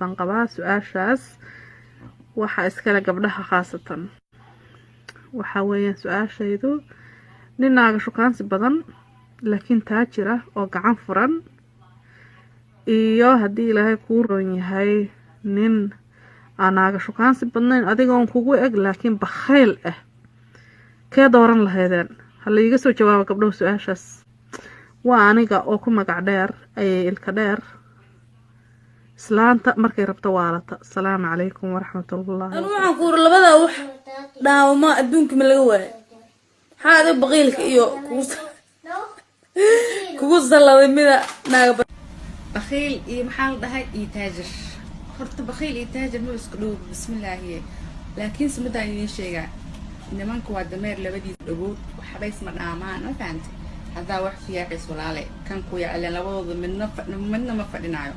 banqabaa su-aashaas waxa iskale gabdhaha khaasatan waxa weeyaan su-aashaydu nin naaga shukaansi badan laakiin taajir ah oo gacan furan iyo haddii ilaahay kuu roon yahay nin aan naaga shukaansi badnayn adigoon kugu eg laakiin bakhayl ah kee dooran lahaydeen hala iiga soo jawaaba gabdhahu su-aashaas waa aniga oo ku magac dheer ayay ilka dheer islaanta markay rabto waalata. Asalaamu calaykum waraxmatullahi. أنا waxaan ku ur labada wax dhaawma adduunka ma laga waayo haada baqiilka iyo kugu saladay mida naaga بخيل إيه محل ده يتاجر خرط بخيل يتاجر مو يسكلوه بسم الله لكن سمدا ينشجع إنما انكوا الدمير لبدي يدقوت وحبيس من أمان ما فهمت هذا واحد فيها عيس ولا عليه كان كويا على لوض من ما فدنايو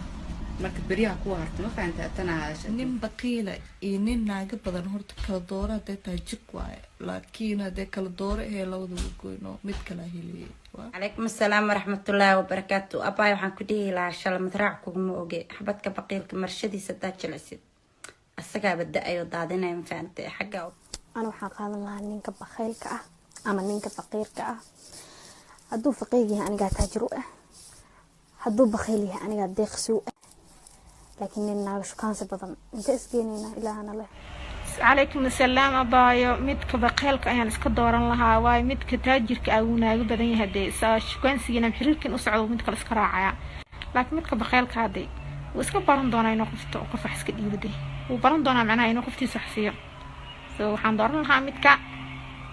ما كبريها كوارت ما فهمت أتنا nin baqiila iyo nin naaga badan horta kala doora hadday tahay jig waaye laakiin hadday kala dooro ee labadaba goyno mid kala heliyay عليكم السلام ورحمة الله وبركاته أباي وحن كديه لا شال مدرعكم موجي حبتك بقيلك مرشدي سدات جلسد السجا بدأ أيو ضادنا ينفعنت حاجة أنا وحن قال الله نينك بخيلك أما نينك فقيرك هدو فقيري أنا قاعد تجرؤ هدو بخيلي أنا قاعد ديخ سوء لكن الناس شو كان سبضن أنت اسقينينا إلى أنا له عليكم السلام أبايو مدك بقيلك أيان اسكا دوران لها واي مدك تاجرك أو ناقو بدن يهدي شكوان سينا محريركن أسعو مدك الاسكراعيا لكن مدك بقيلك هادي واسكا بارن دونا ينو قفتو وقف حسك ديودي وبارن دونا معنا ينو قفتي سحسيو وحان دوران لها مدك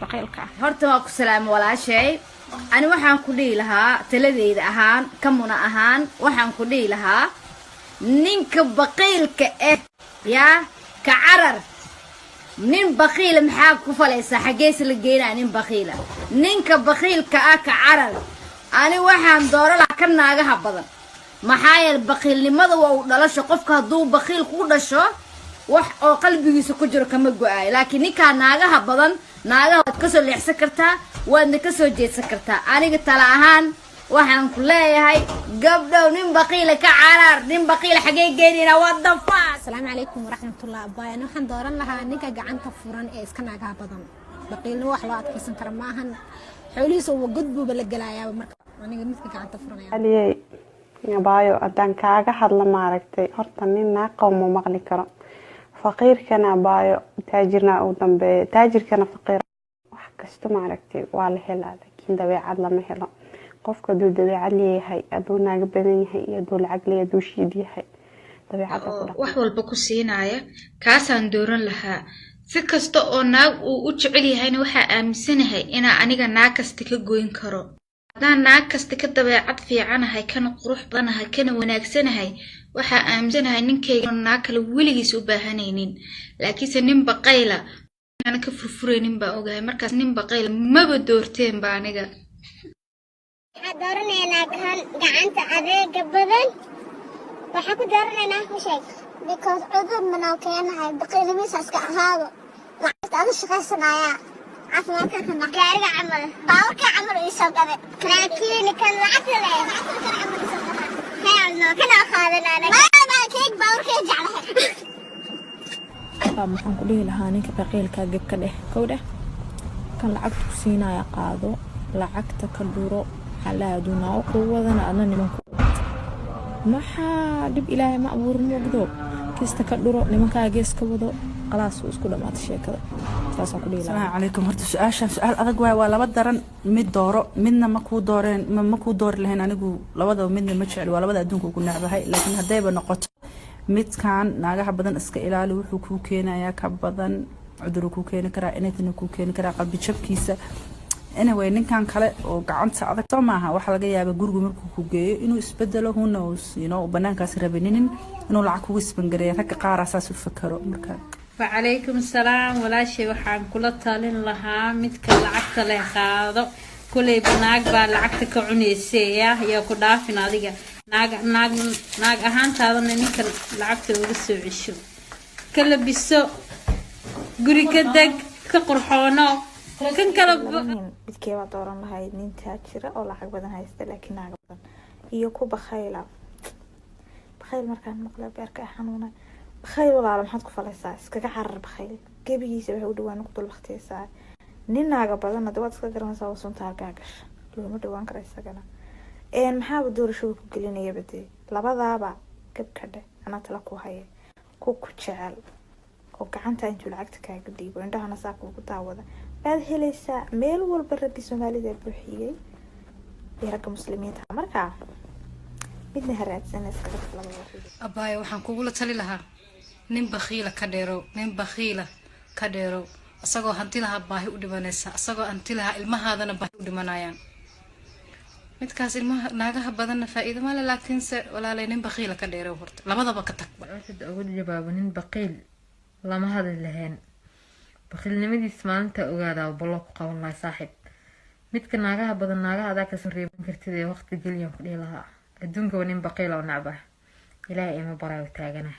بقيلك horta waa ku salaam walaashay ani waxaan ku dhigi lahaa taladeeda ahaan kamuna ahaan waxaan ku dhigi lahaa ninka baqiilka yaa ka carar nin baqiil maxaa ku falaysa xagees la geeyna nin baqiila ninka baqiilka ka carar ani waxaan dooro la ka naagaha badan maxaa yeel baqiilnimada waa u dhalasho qofka haduu baqiil ku dhasho wax oo qalbigiisa ku jiro kama go'ay laakiin ninka naagaha badan naagaha waad ka soo leexsan kartaa waadna ka soo jeedsan kartaa aniga tala ahaan waxaan ku leeyahay gabdhow nin baqiila ka carar nin baqiila xagee geynina wada faa. السلام عليكم ورحمة الله أباي أنا وحن دوران لها نينك قعنت فران إيه إسكان عقها بدن بقيل نوح لا أتكسن كرماهن حوليس وقدبو بلقلايا ومركب أنا قمت قعنت فران يعني علي يا بايو أدان كاغا حدلا ماركتي هرتا نين ناقا ومو مغلي كرا فقير كان بايو تاجرنا أو دنبي تاجر كان فقير وحكستو ماركتي والهلا لكن دبيعاد لما هلا qofka duu dabeecad leeyahay aduu naaga badan yahay iyo duu lacag leeyahay duu shiid yahay dabeecada ku wax walba ku siinaya kaasaan dooran lahaa si kasta oo naag uu u jecel yahayna waxa aaminsanahay ina aniga naag kasta ka gooyin karo hadaan naag kasta ka dabeecad fiicanahay kana qurux badanahay kana wanaagsanahay waxa aaminsanahay ninkayga naag kale weligiis u baahanaynin laakiinse nin baqayla ana ka furfureenin baa ogahay markaas nin baqayla maba doorteen baa aniga دورنا كان قعنت أذيك بدن وحكو دورنا وشيء because عذر من كان هاي بقيل ميساس كهذا لعبت هذا الشيء صنايع عفوا كان مقارب عمل باوك عمل يسوق هذا لكن كان لعبت له كان عمل يسوق هذا كان أخذنا أنا ما كيك باوك يجعلها maxaan ku dhihi lahaa ninka baqiilka gabka dheh kowda kan lacagta ku siinaya qaado lacagta ka duro حلادنا وقوضنا أنا نمكو maxaa dib ilaahay ma abuurin waqdo kista ka dhuro nimanka gees ka wado qalaas isku dhamaad sheekada taas ku dhigay السلام عليكم horta su'aal adag waa laba daran mid dooro midna ma ku dooreen ma ku door lahayn anigu labada midna ma jecel waa labada adduunka ugu nacbahay laakiin hadayba noqoto midkan naagaha badan iska ilaali wuxuu ku keenayaa ka badan cudur ku keeni kara inaytana ku keeni kara qalbi jabkiisa anyway ninkan kale oo gacanta adag soo maaha waxa laga yaabaa guriga markuu ku geeyo inuu isbedelo who knows banaankaas rabinin inuu lacag kugu isbangareeyo rag qaar asaas u fakaro marka وعليكم السلام ولا شيء وحان كل طالين لها متك لعقت له قاضو كل بناق با لعقتك عنيسيه يا كدافين adiga naag ahaan taadana ninka lacagta uga soo cisho kala biso guri ka dag ka qurxoono kan kala midkee waa dooran lahayd nin taajira oo lacag badan haysta laakiin naag badan iyo ku bakhayla بخيل مركان مقلب بيرك حنونة بخيل ولا على محد كفلا ساعة اسكا عرر بخيل جيبي يسوي ودوان نقطة الوقت ساعة نينا عقب هذا دوات اسكا جرنا سوا سنتها قاقش لو ما دوان كرا سجنا إن محاب الدور شو كلنا يبدي لبضع با كب كده أنا تلاقوا هاي كوك شعل وكعنت أنتوا لعقتك هاي قديب وعندها نساق وقطاوة بعد هليسا ميل والبرد السومالي ذا بروحية يرقى مسلمين مركع midna haraadsan iska abaayo waxaan kugula tali lahaa nin bakhiila ka dheero asagoo hanti lahaa baahi u dhimanaysa asagoo hanti lahaa ilmahaadana baahi u dhimanayaan midkaas ilmaha naagaha badanna faa'iido ma leh laakiinse walaalay nin bakhiila ka dheero horta labadaba ka tag waxaad ugu jawaabo nin baqiil lama hadli lahayn baqiilnimadiis maalinta ogaadaa bolo ku qaban lahaa saaxiib midka naagaha badan naagaha adaa ka soo reeban kartid ee waqti geliyan ku dhihi lahaa adduunka waa nin baqiil oo nacbah ilaahay ima baraayo taagana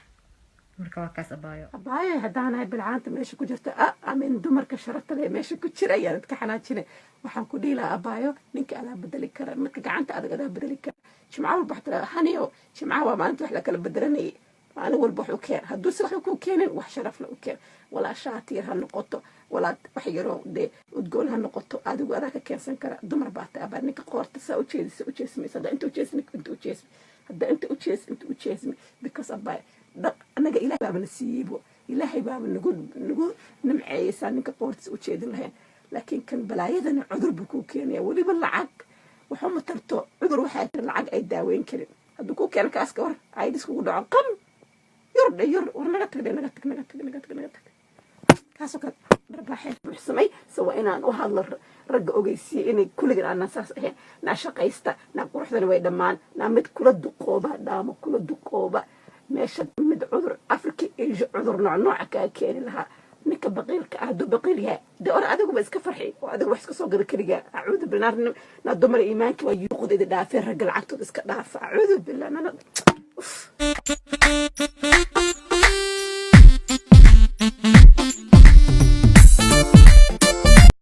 marka waa kaas abaayo haddaanahay bilcaanta meesha ku jirta amin dumarka sharafta leh meesha ku jira ayaa dadka xanaajine waxaan ku dhihi lahaa abaayo ninka adaa bedeli kara marka gacanta adag adaa bedeli kara jimca walba waxaa tiraa haniyo jimca waa maalinta wax la kala bedelanayay maalin walba wax u keen hadduu si wax ku keenin wax sharaf la u keen walaa shaatiir ha noqoto walaa wax yaroo dee udgoon ha noqoto adigu adaa ka keensan kara dumar baa taa abaa ninka qoorta saa ujeesmaysa hadda inta ujeesmi hadda inta ujeesmi because abaa anaga ilahay baaba na siiyeybo ilaahay baaba nagu nimceeyeysaa ninka qoortiisa ujeedin lahayn laakiin kan balaayadana cudur buu kuu keenaya weliba lacag waxuma tarto cudur waxaa jira lacag ay daaweyn karin hadduu kuu keena kaaska war aydis kugu dhaco qam yur war naga tag kaasoo kale dharbaaxeed buuxsamay se waa inaan u hadlo ragga ogeysiiya inay kulligan aanan saas ahayn naa shaqaysta naa quruxdana way dhammaan naa mid kula duqooba dhaamo kula duqooba meesha mid cudur afrika asia cudur nooca kaa keeni lahaa ninka baqiilka ah hadduu baqiil yahay dee or adiguba iska farxi oo adigu wax iska soo gada keligaa acuudu billah naa dumar iimaanka waa yuuqdeeda dhaafeen ragga lacagtooda iska dhaafa acuudu billah